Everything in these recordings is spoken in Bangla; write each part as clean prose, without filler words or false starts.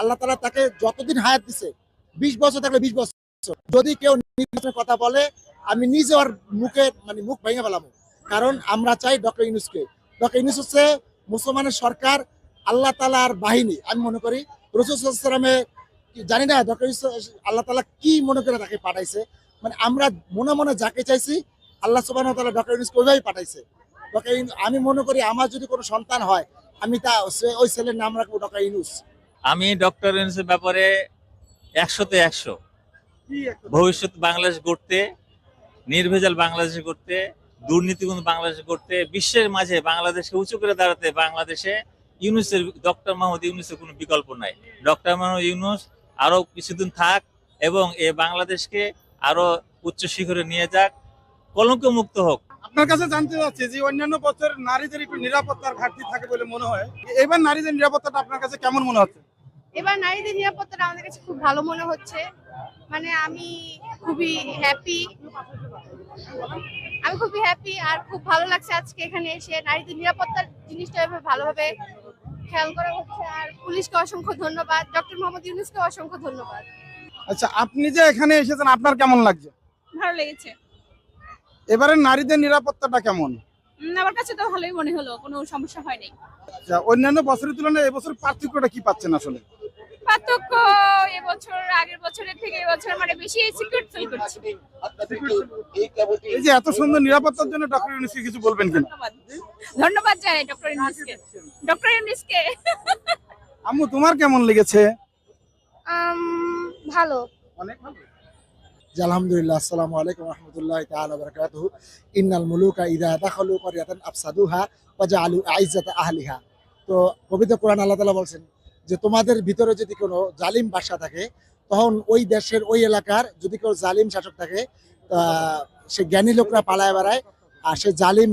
আল্লাহ তাআলা তাকে যতদিন হায়াত দিছে 20 বছর থাকলে 20 বছর, যদি কেউ নির্বাচনের কথা বলে আমি নিজে ওর মুখে মানে মুখ ভেঙে ফেলাম। কারণ আমরা চাই ডক্টর ইউনূসকে। ডক্টর ইউনূস হচ্ছে মুসলমানের সরকার, আল্লাহ তাআলার বাহিনী। আমি মনে করি রাসূল সাল্লাল্লাহু আলাইহি ওয়াসাল্লামে জানি না ডক্টর ইউনূস আল্লাহ তাআলা কি মনে করে তাকে পাঠাইছে। মানে আমরা মনে মনে যাকে চাইছি আল্লাহ সুবহানাহু ওয়া তাআলা ডক্টর ইউনূসকে ওইভাবেই পাঠাইছে। আমি মনে করি আমার যদি কোনো সন্তান হয় আমি ওই ছেলের নাম রাখবো ডক্টর ইউনূস। আমি ডক্টর ইউনূসের ব্যাপারে 100-তে 100। ভবিষ্যৎ বাংলাদেশ গড়তে, নির্ভেজাল বাংলাদেশ গড়তে, দুর্নীতিমুক্ত বাংলাদেশ গড়তে, বিশ্বের মাঝে বাংলাদেশকে উঁচু করে দাঁড়াতে বাংলাদেশে ডক্টর মোহাম্মদ ইউনূসের কোনো বিকল্প নাই। ডক্টর মোহাম্মদ ইউনূস আরো কিছুদিন থাক এবং এ বাংলাদেশকে আরো উচ্চ শিখরে নিয়ে যাক, কলঙ্ক মুক্ত হোক। আপনার কাছে জানতে চাচ্ছি যে অন্যান্য বছর নারীদের একটু নিরাপত্তার ঘাটতি থাকে বলে মনে হয়, এবার নারীদের নিরাপত্তাটা আপনার কাছে কেমন মনে হচ্ছে? এবার নারীদের নিরাপত্তাটা আমাদের কাছে খুব ভালো মনে হচ্ছে। মানে আমি খুবই হ্যাপি আর খুব ভালো লাগছে আজকে এখানে এসে নারীদের নিরাপত্তার জিনিসটা এভাবে ভালোভাবে খেয়াল করা হচ্ছে। আর পুলিশকে অসংখ্য ধন্যবাদ, ডক্টর মোহাম্মদ ইউনূসকে অসংখ্য ধন্যবাদ। আচ্ছা, আপনি যে এখানে এসেছেন আপনার কেমন লাগছে? ভালো লেগেছে। এবারে নারীদের নিরাপত্তাটা কেমন? আমার কাছে তো ভালোই মনে হলো, কোনো সমস্যা হয়নি। আচ্ছা, অন্যান্য বছরের তুলনায় এবছর পার্থক্যটা কি পাচ্ছেন আসলে? পার্থক্য এবছর আগের বছরের থেকে এবছর মানে বেশি সিকিউর ফিল করছি। এই যে এত সুন্দর নিরাপত্তার জন্য ডক্টর ইউনূসকে কিছু বলবেন কিনা? ধন্যবাদ জানাই ডক্টর ইউনূসকে। আম্মু, তোমার কেমন লেগেছে? ভালো। অনেক ভালো। আলহামদুলিল্লাহ। আসসালামু আলাইকুম ওয়া রাহমাতুল্লাহি তাআলা ওয়া বারাকাতুহু। ইন্নাল মুলুকা ইযা দাখালু ক্বরিয়াতান আফসাদুহা ওয়া জাআলু আইজ্জাতা আহলিহা। তো পবিত্র কোরআন আল্লাহ তাআলা বলেন যে তোমাদের ভিতরে যদি কোনো জালিম বাদশা থাকে, তখন ওই দেশের ওই এলাকার যদি কোনো জালিম শাসক থাকে, সে জ্ঞানী লোকরা পালায় বেড়ায়, আর সে জালিম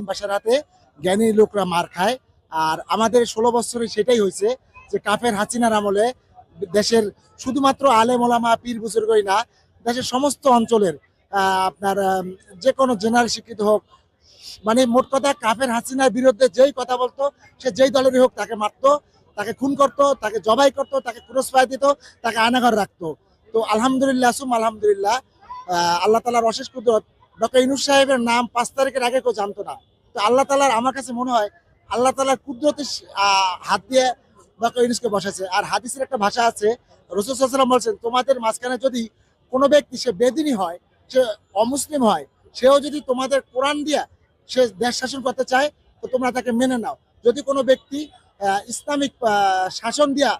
বাদশার হাতে জ্ঞানী লোকরা মার খায়। আর আমাদের 16 বছরে সেটাই হয়েছে যে কাফের হাসিনার আমলে দেশের শুধুমাত্র আলেম ওলামা পীর বুজুর্গই না, দেশের সমস্ত অঞ্চলের আপনার যে কোনো জেনারেল শিক্ষিত হোক, মানে মোট কথা কাফের হাসিনার বিরুদ্ধে যেই কথা বলতো, সে যেই দলেরই হোক তাকে মারতো, তাকে খুন করতো, তাকে জবাই করতো, তাকে ক্রসফায়ার দিত, তাকে আয়নাঘর রাখতো। তো আলহামদুলিল্লাহ আলহামদুলিল্লাহ, আল্লাহ তাআলার অশেষ কুদরত। ডক্টর ইউনূস সাহেবের নাম 5 তারিখের আগে কেউ জানতো না। তো আল্লাহ তাআলার, আমার কাছে মনে হয় আল্লাহ তাআলার কুদরতের হাত দিয়ে ডক্টর ইউনূসকে বসাছে। আর হাদিসের একটা ভাষা আছে, রাসূল সাল্লাল্লাহু আলাইহি ওয়াসাল্লাম বলেছেন তোমাদের মাঝখানে যদি কোনো ব্যক্তি, সে বেদিনী হয়, সে অমুসলিম হয়, সেও যদি তোমাদের কোরআন দিয়া সে দেশ শাসন করতে চায় তো তোমরা তাকে মেনে নাও। যদি কোনো ব্যক্তি ইসলামিক শাসন দিয়া